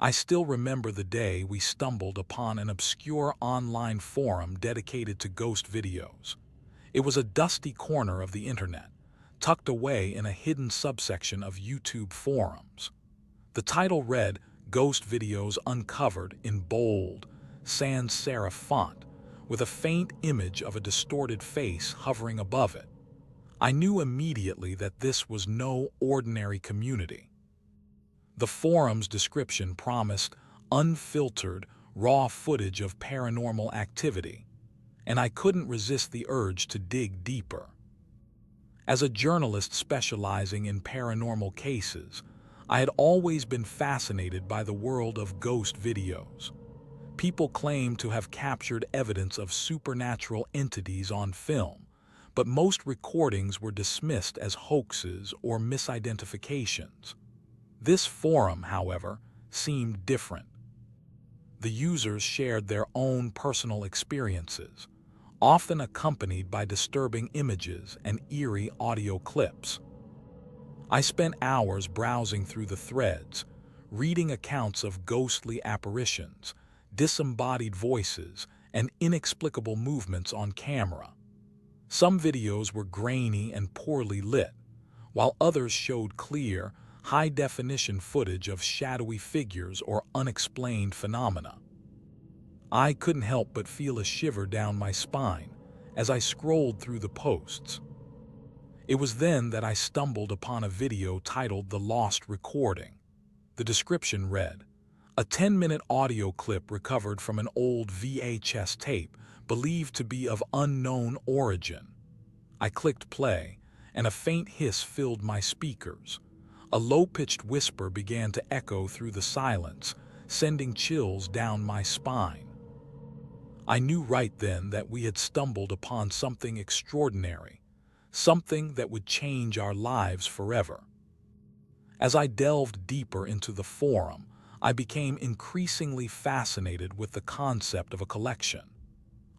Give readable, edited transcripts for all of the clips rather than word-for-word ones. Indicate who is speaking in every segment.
Speaker 1: I still remember the day we stumbled upon an obscure online forum dedicated to ghost videos. It was a dusty corner of the internet, tucked away in a hidden subsection of YouTube forums. The title read, "Ghost Videos Uncovered," in bold, sans serif font, with a faint image of a distorted face hovering above it. I knew immediately that this was no ordinary community. The forum's description promised unfiltered, raw footage of paranormal activity, and I couldn't resist the urge to dig deeper. As a journalist specializing in paranormal cases, I had always been fascinated by the world of ghost videos. People claim to have captured evidence of supernatural entities on film, but most recordings were dismissed as hoaxes or misidentifications. This forum, however, seemed different. The users shared their own personal experiences, often accompanied by disturbing images and eerie audio clips. I spent hours browsing through the threads, reading accounts of ghostly apparitions, disembodied voices, and inexplicable movements on camera. Some videos were grainy and poorly lit, while others showed clear, high-definition footage of shadowy figures or unexplained phenomena. I couldn't help but feel a shiver down my spine as I scrolled through the posts. It was then that I stumbled upon a video titled "The Lost Recording." The description read, "A 10-minute audio clip recovered from an old VHS tape believed to be of unknown origin." I clicked play, and a faint hiss filled my speakers. A low-pitched whisper began to echo through the silence, sending chills down my spine. I knew right then that we had stumbled upon something extraordinary, something that would change our lives forever. As I delved deeper into the forum, I became increasingly fascinated with the concept of a collection.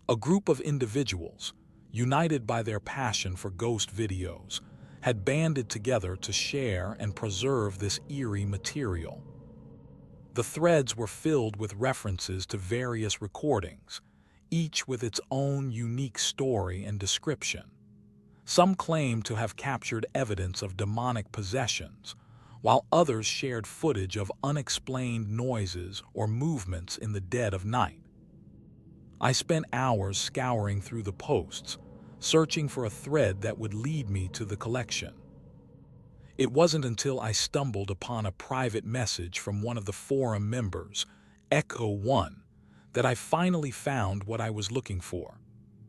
Speaker 1: A group of individuals, united by their passion for ghost videos, had banded together to share and preserve this eerie material. The threads were filled with references to various recordings, each with its own unique story and description. Some claimed to have captured evidence of demonic possessions, while others shared footage of unexplained noises or movements in the dead of night. I spent hours scouring through the posts, searching for a thread that would lead me to the collection. It wasn't until I stumbled upon a private message from one of the forum members, Echo One, that I finally found what I was looking for.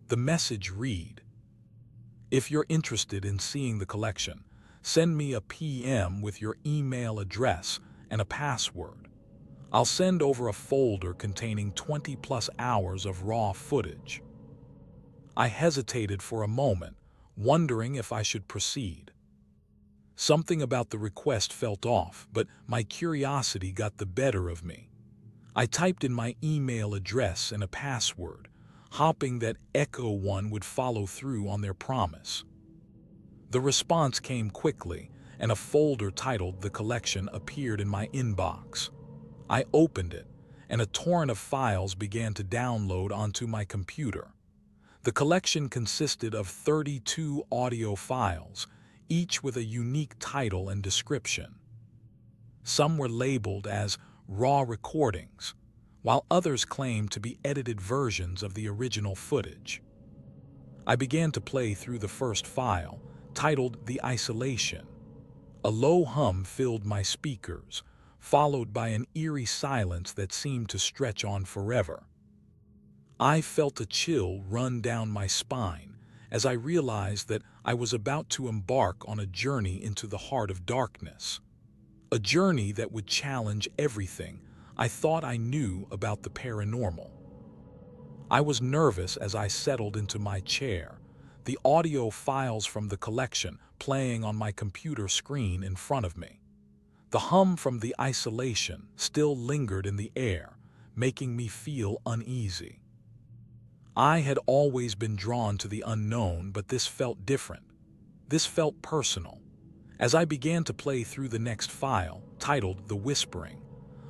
Speaker 1: The message read, "If you're interested in seeing the collection, send me a PM with your email address and a password. I'll send over a folder containing 20+ hours of raw footage." I hesitated for a moment, wondering if I should proceed. Something about the request felt off, but my curiosity got the better of me. I typed in my email address and a password, hoping that Echo One would follow through on their promise. The response came quickly, and a folder titled "The Collection" appeared in my inbox. I opened it, and a torrent of files began to download onto my computer. The collection consisted of 32 audio files, each with a unique title and description. Some were labeled as raw recordings, while others claimed to be edited versions of the original footage. I began to play through the first file, titled "The Isolation." A low hum filled my speakers, followed by an eerie silence that seemed to stretch on forever. I felt a chill run down my spine as I realized that I was about to embark on a journey into the heart of darkness. A journey that would challenge everything I thought I knew about the paranormal. I was nervous as I settled into my chair, the audio files from the collection playing on my computer screen in front of me. The hum from "The Isolation" still lingered in the air, making me feel uneasy. I had always been drawn to the unknown, but this felt different. This felt personal. As I began to play through the next file, titled "The Whispering,"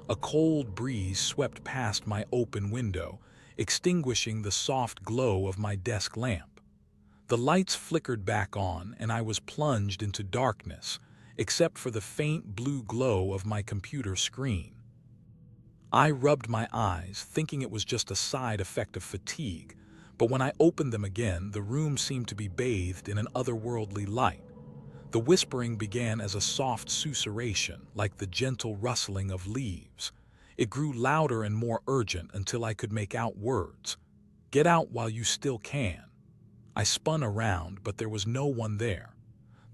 Speaker 1: A cold breeze swept past my open window, extinguishing the soft glow of my desk lamp. The lights flickered back on, and I was plunged into darkness, except for the faint blue glow of my computer screen. I rubbed my eyes, thinking it was just a side effect of fatigue, but when I opened them again, the room seemed to be bathed in an otherworldly light. The whispering began as a soft susurration, like the gentle rustling of leaves. It grew louder and more urgent until I could make out words. "Get out while you still can." I spun around, but there was no one there.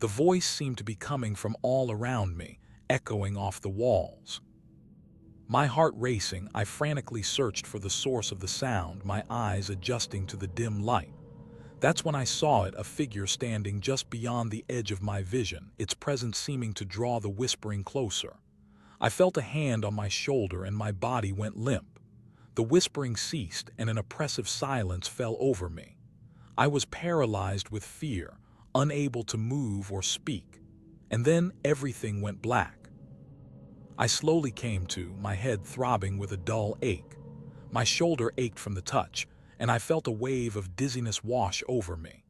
Speaker 1: The voice seemed to be coming from all around me, echoing off the walls. My heart racing, I frantically searched for the source of the sound, my eyes adjusting to the dim light. That's when I saw it, a figure standing just beyond the edge of my vision, its presence seeming to draw the whispering closer. I felt a hand on my shoulder and my body went limp. The whispering ceased and an oppressive silence fell over me. I was paralyzed with fear, unable to move or speak. And then everything went black. I slowly came to, my head throbbing with a dull ache. My shoulder ached from the touch, and I felt a wave of dizziness wash over me.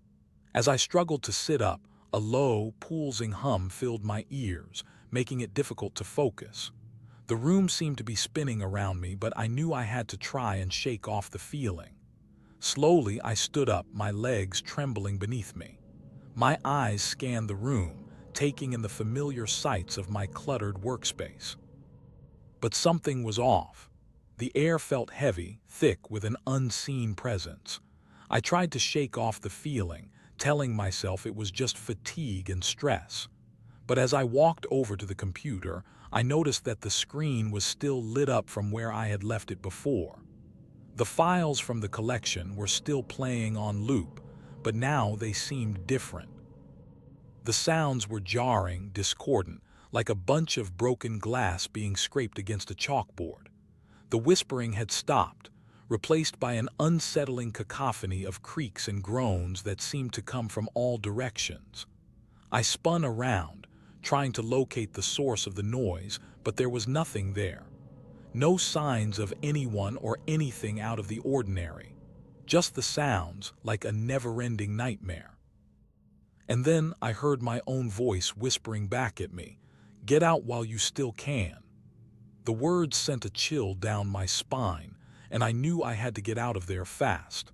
Speaker 1: As I struggled to sit up, a low, pulsing hum filled my ears, making it difficult to focus. The room seemed to be spinning around me, but I knew I had to try and shake off the feeling. Slowly, I stood up, my legs trembling beneath me. My eyes scanned the room, taking in the familiar sights of my cluttered workspace. But something was off. The air felt heavy, thick with an unseen presence. I tried to shake off the feeling, telling myself it was just fatigue and stress. But as I walked over to the computer, I noticed that the screen was still lit up from where I had left it before. The files from the collection were still playing on loop, but now they seemed different. The sounds were jarring, discordant, like a bunch of broken glass being scraped against a chalkboard. The whispering had stopped, replaced by an unsettling cacophony of creaks and groans that seemed to come from all directions. I spun around, trying to locate the source of the noise, but there was nothing there. No signs of anyone or anything out of the ordinary. Just the sounds, like a never-ending nightmare. And then I heard my own voice whispering back at me, "Get out while you still can." The words sent a chill down my spine, and I knew I had to get out of there fast.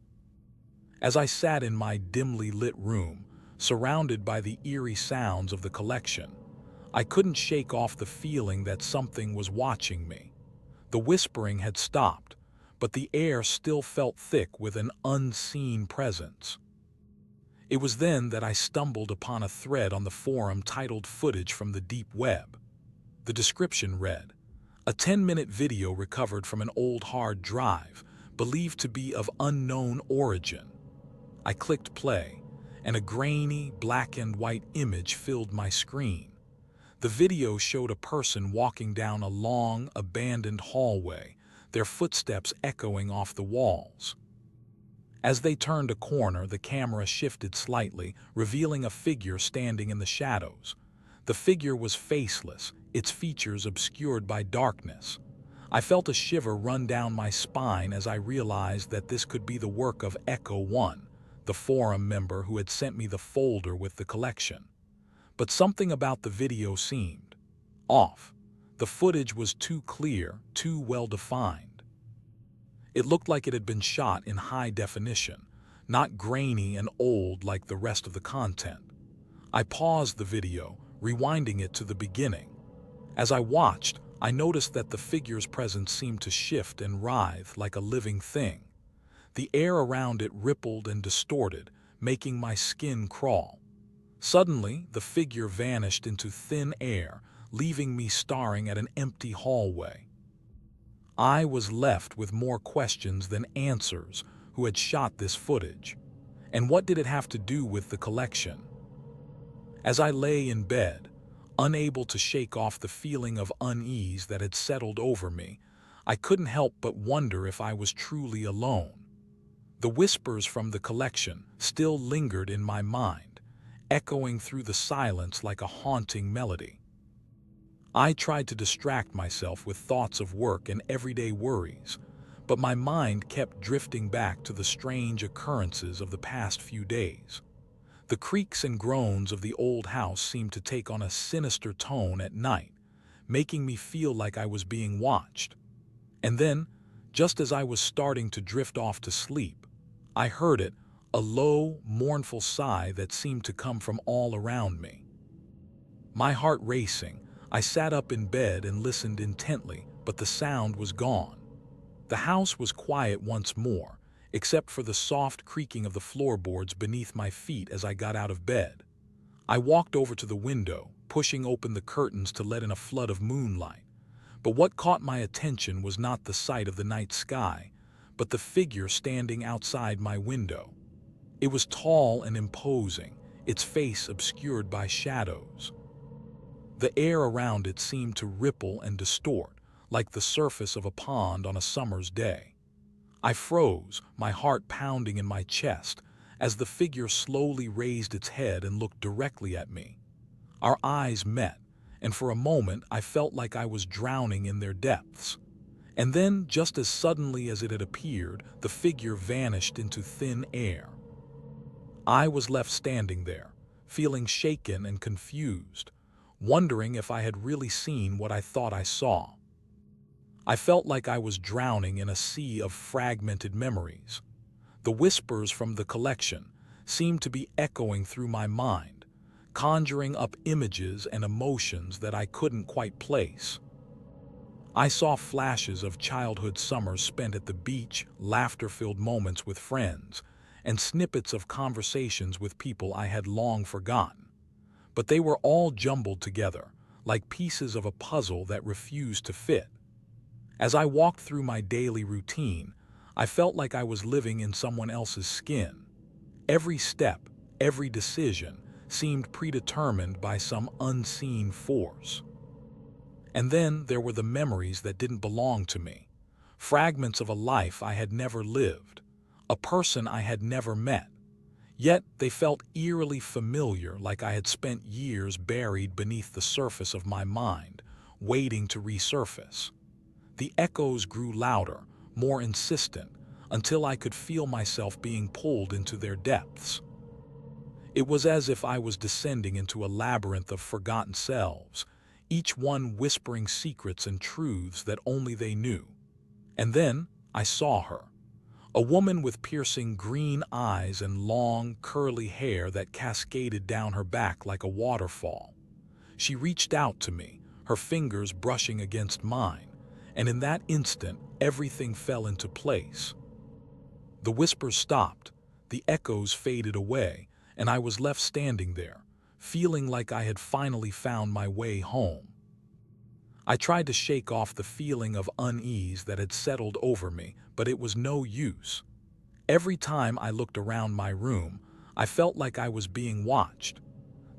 Speaker 1: As I sat in my dimly lit room, surrounded by the eerie sounds of the collection, I couldn't shake off the feeling that something was watching me. The whispering had stopped, but the air still felt thick with an unseen presence. It was then that I stumbled upon a thread on the forum titled "Footage from the Deep Web." The description read, "A 10-minute video recovered from an old hard drive, believed to be of unknown origin." I clicked play, and a grainy, black and white image filled my screen. The video showed a person walking down a long, abandoned hallway, their footsteps echoing off the walls. As they turned a corner, the camera shifted slightly, revealing a figure standing in the shadows. The figure was faceless, its features obscured by darkness. I felt a shiver run down my spine as I realized that this could be the work of Echo One, the forum member who had sent me the folder with the collection. But something about the video seemed off. The footage was too clear, too well-defined. It looked like it had been shot in high definition, not grainy and old like the rest of the content. I paused the video, rewinding it to the beginning. As I watched, I noticed that the figure's presence seemed to shift and writhe like a living thing. The air around it rippled and distorted, making my skin crawl. Suddenly, the figure vanished into thin air, leaving me staring at an empty hallway. I was left with more questions than answers. Who had shot this footage? And what did it have to do with the collection? As I lay in bed, unable to shake off the feeling of unease that had settled over me, I couldn't help but wonder if I was truly alone. The whispers from the collection still lingered in my mind, echoing through the silence like a haunting melody. I tried to distract myself with thoughts of work and everyday worries, but my mind kept drifting back to the strange occurrences of the past few days. The creaks and groans of the old house seemed to take on a sinister tone at night, making me feel like I was being watched. And then, just as I was starting to drift off to sleep, I heard it, a low, mournful sigh that seemed to come from all around me. My heart racing, I sat up in bed and listened intently, but the sound was gone. The house was quiet once more, except for the soft creaking of the floorboards beneath my feet as I got out of bed. I walked over to the window, pushing open the curtains to let in a flood of moonlight. But what caught my attention was not the sight of the night sky, but the figure standing outside my window. It was tall and imposing, its face obscured by shadows. The air around it seemed to ripple and distort, like the surface of a pond on a summer's day. I froze, my heart pounding in my chest, as the figure slowly raised its head and looked directly at me. Our eyes met, and for a moment I felt like I was drowning in their depths. And then, just as suddenly as it had appeared, the figure vanished into thin air. I was left standing there, feeling shaken and confused, wondering if I had really seen what I thought I saw. I felt like I was drowning in a sea of fragmented memories. The whispers from the collection seemed to be echoing through my mind, conjuring up images and emotions that I couldn't quite place. I saw flashes of childhood summers spent at the beach, laughter-filled moments with friends, and snippets of conversations with people I had long forgotten. But they were all jumbled together, like pieces of a puzzle that refused to fit. As I walked through my daily routine, I felt like I was living in someone else's skin. Every step, every decision, seemed predetermined by some unseen force. And then there were the memories that didn't belong to me, fragments of a life I had never lived, a person I had never met. Yet they felt eerily familiar, like I had spent years buried beneath the surface of my mind, waiting to resurface. The echoes grew louder, more insistent, until I could feel myself being pulled into their depths. It was as if I was descending into a labyrinth of forgotten selves, each one whispering secrets and truths that only they knew. And then I saw her. A woman with piercing green eyes and long, curly hair that cascaded down her back like a waterfall. She reached out to me, her fingers brushing against mine, and in that instant, everything fell into place. The whispers stopped, the echoes faded away, and I was left standing there, feeling like I had finally found my way home. I tried to shake off the feeling of unease that had settled over me, but it was no use. Every time I looked around my room, I felt like I was being watched.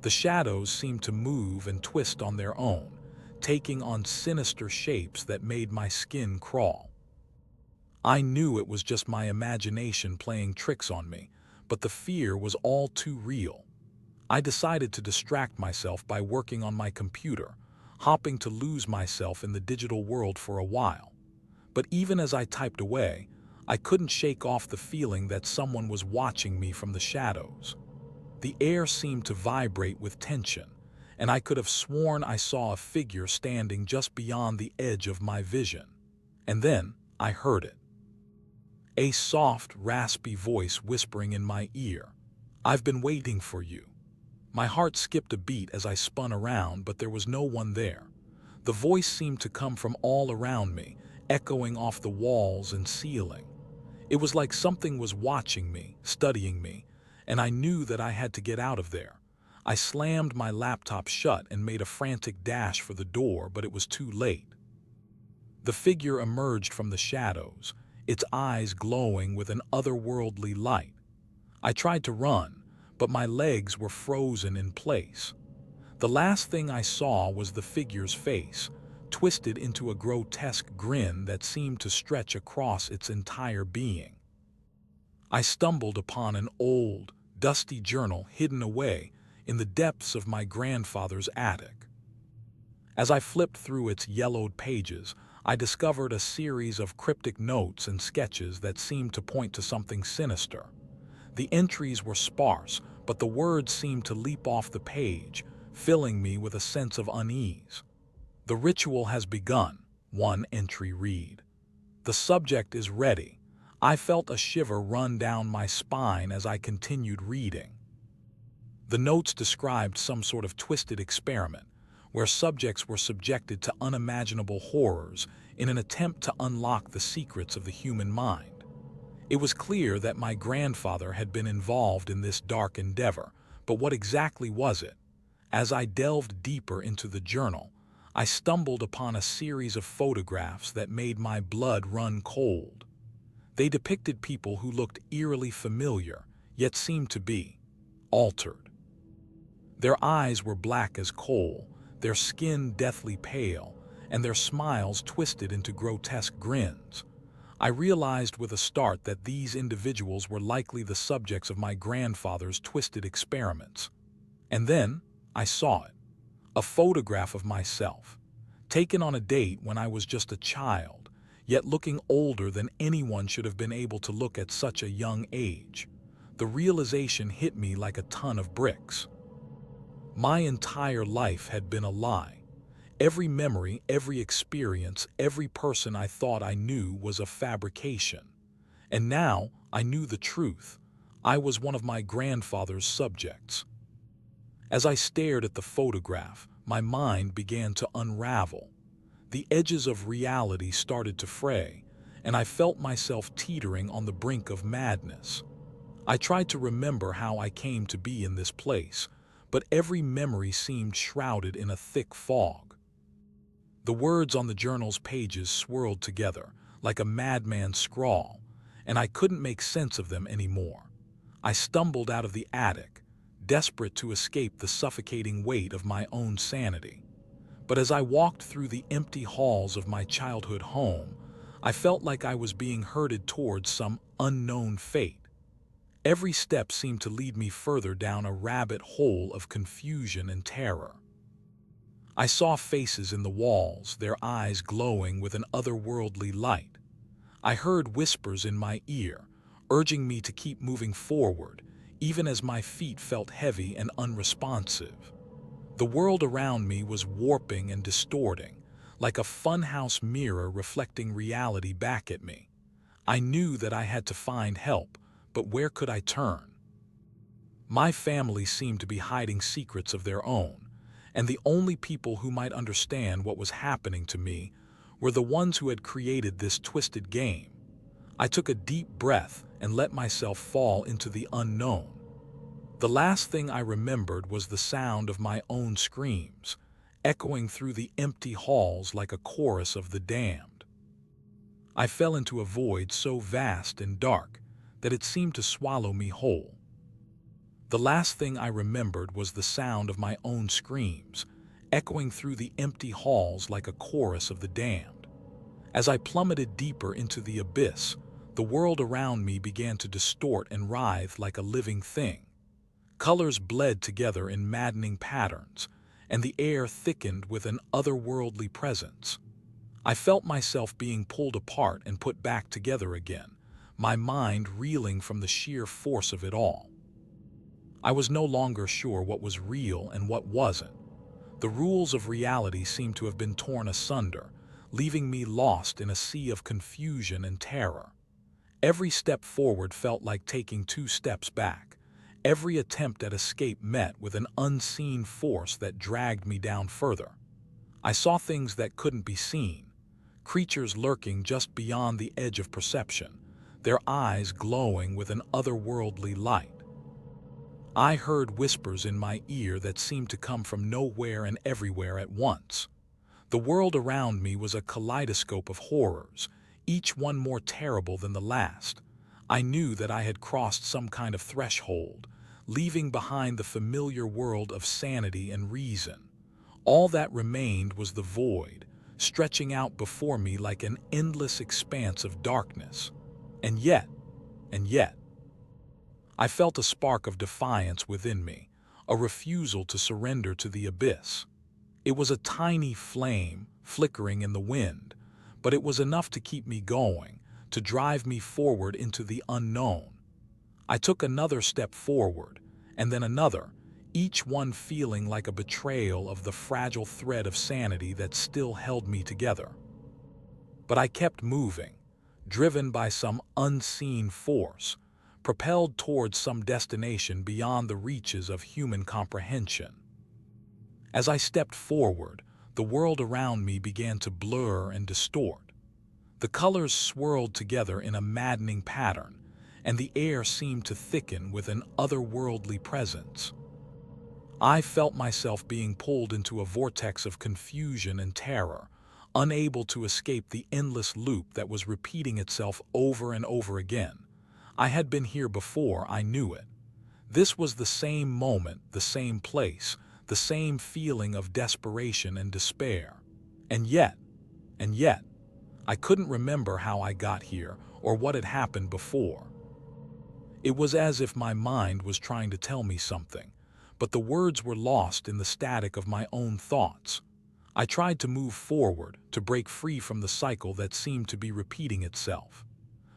Speaker 1: The shadows seemed to move and twist on their own, taking on sinister shapes that made my skin crawl. I knew it was just my imagination playing tricks on me, but the fear was all too real. I decided to distract myself by working on my computer, hoping to lose myself in the digital world for a while. But even as I typed away, I couldn't shake off the feeling that someone was watching me from the shadows. The air seemed to vibrate with tension, and I could have sworn I saw a figure standing just beyond the edge of my vision. And then I heard it. A soft, raspy voice whispering in my ear, "I've been waiting for you." My heart skipped a beat as I spun around, but there was no one there. The voice seemed to come from all around me, echoing off the walls and ceiling. It was like something was watching me, studying me, and I knew that I had to get out of there. I slammed my laptop shut and made a frantic dash for the door, but it was too late. The figure emerged from the shadows, its eyes glowing with an otherworldly light. I tried to run, but my legs were frozen in place. The last thing I saw was the figure's face, twisted into a grotesque grin that seemed to stretch across its entire being. I stumbled upon an old, dusty journal hidden away in the depths of my grandfather's attic. As I flipped through its yellowed pages, I discovered a series of cryptic notes and sketches that seemed to point to something sinister. The entries were sparse, but the words seemed to leap off the page, filling me with a sense of unease. "The ritual has begun," one entry read. "The subject is ready." I felt a shiver run down my spine as I continued reading. The notes described some sort of twisted experiment, where subjects were subjected to unimaginable horrors in an attempt to unlock the secrets of the human mind. It was clear that my grandfather had been involved in this dark endeavor, but what exactly was it? As I delved deeper into the journal, I stumbled upon a series of photographs that made my blood run cold. They depicted people who looked eerily familiar, yet seemed to be altered. Their eyes were black as coal, their skin deathly pale, and their smiles twisted into grotesque grins. I realized with a start that these individuals were likely the subjects of my grandfather's twisted experiments. And then I saw it. A photograph of myself, taken on a date when I was just a child, yet looking older than anyone should have been able to look at such a young age. The realization hit me like a ton of bricks. My entire life had been a lie. Every memory, every experience, every person I thought I knew was a fabrication. And now I knew the truth. I was one of my grandfather's subjects. As I stared at the photograph, my mind began to unravel. The edges of reality started to fray, and I felt myself teetering on the brink of madness. I tried to remember how I came to be in this place, but every memory seemed shrouded in a thick fog. The words on the journal's pages swirled together, like a madman's scrawl, and I couldn't make sense of them anymore. I stumbled out of the attic, desperate to escape the suffocating weight of my own sanity. But as I walked through the empty halls of my childhood home, I felt like I was being herded towards some unknown fate. Every step seemed to lead me further down a rabbit hole of confusion and terror. I saw faces in the walls, their eyes glowing with an otherworldly light. I heard whispers in my ear, urging me to keep moving forward, even as my feet felt heavy and unresponsive. The world around me was warping and distorting, like a funhouse mirror reflecting reality back at me. I knew that I had to find help, but where could I turn? My family seemed to be hiding secrets of their own, and the only people who might understand what was happening to me were the ones who had created this twisted game. I took a deep breath and let myself fall into the unknown. The last thing I remembered was the sound of my own screams, echoing through the empty halls like a chorus of the damned. I fell into a void so vast and dark that it seemed to swallow me whole. The last thing I remembered was the sound of my own screams, echoing through the empty halls like a chorus of the damned. As I plummeted deeper into the abyss, the world around me began to distort and writhe like a living thing. Colors bled together in maddening patterns, and the air thickened with an otherworldly presence. I felt myself being pulled apart and put back together again, my mind reeling from the sheer force of it all. I was no longer sure what was real and what wasn't. The rules of reality seemed to have been torn asunder, leaving me lost in a sea of confusion and terror. Every step forward felt like taking 2 steps back. Every attempt at escape met with an unseen force that dragged me down further. I saw things that couldn't be seen, creatures lurking just beyond the edge of perception, their eyes glowing with an otherworldly light. I heard whispers in my ear that seemed to come from nowhere and everywhere at once. The world around me was a kaleidoscope of horrors, each one more terrible than the last. I knew that I had crossed some kind of threshold, leaving behind the familiar world of sanity and reason. All that remained was the void, stretching out before me like an endless expanse of darkness. And yet, I felt a spark of defiance within me, a refusal to surrender to the abyss. It was a tiny flame flickering in the wind, but it was enough to keep me going, to drive me forward into the unknown. I took another step forward, and then another, each one feeling like a betrayal of the fragile thread of sanity that still held me together. But I kept moving, driven by some unseen force, propelled towards some destination beyond the reaches of human comprehension. As I stepped forward, the world around me began to blur and distort. The colors swirled together in a maddening pattern, and the air seemed to thicken with an otherworldly presence. I felt myself being pulled into a vortex of confusion and terror, unable to escape the endless loop that was repeating itself over and over again. I had been here before, I knew it. This was the same moment, the same place, the same feeling of desperation and despair. And yet, I couldn't remember how I got here or what had happened before. It was as if my mind was trying to tell me something, but the words were lost in the static of my own thoughts. I tried to move forward, to break free from the cycle that seemed to be repeating itself.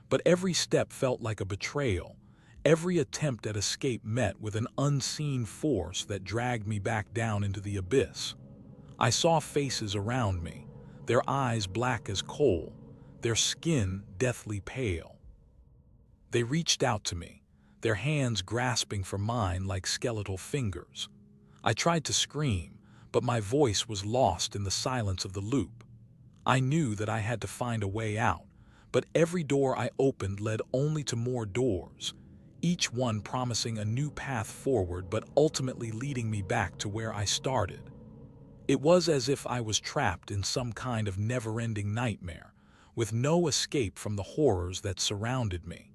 Speaker 1: But every step felt like a betrayal. Every attempt at escape met with an unseen force that dragged me back down into the abyss. I saw faces around me, their eyes black as coal, their skin deathly pale. They reached out to me, their hands grasping for mine like skeletal fingers. I tried to scream, but my voice was lost in the silence of the loop. I knew that I had to find a way out, but every door I opened led only to more doors, each one promising a new path forward but ultimately leading me back to where I started. It was as if I was trapped in some kind of never-ending nightmare, with no escape from the horrors that surrounded me.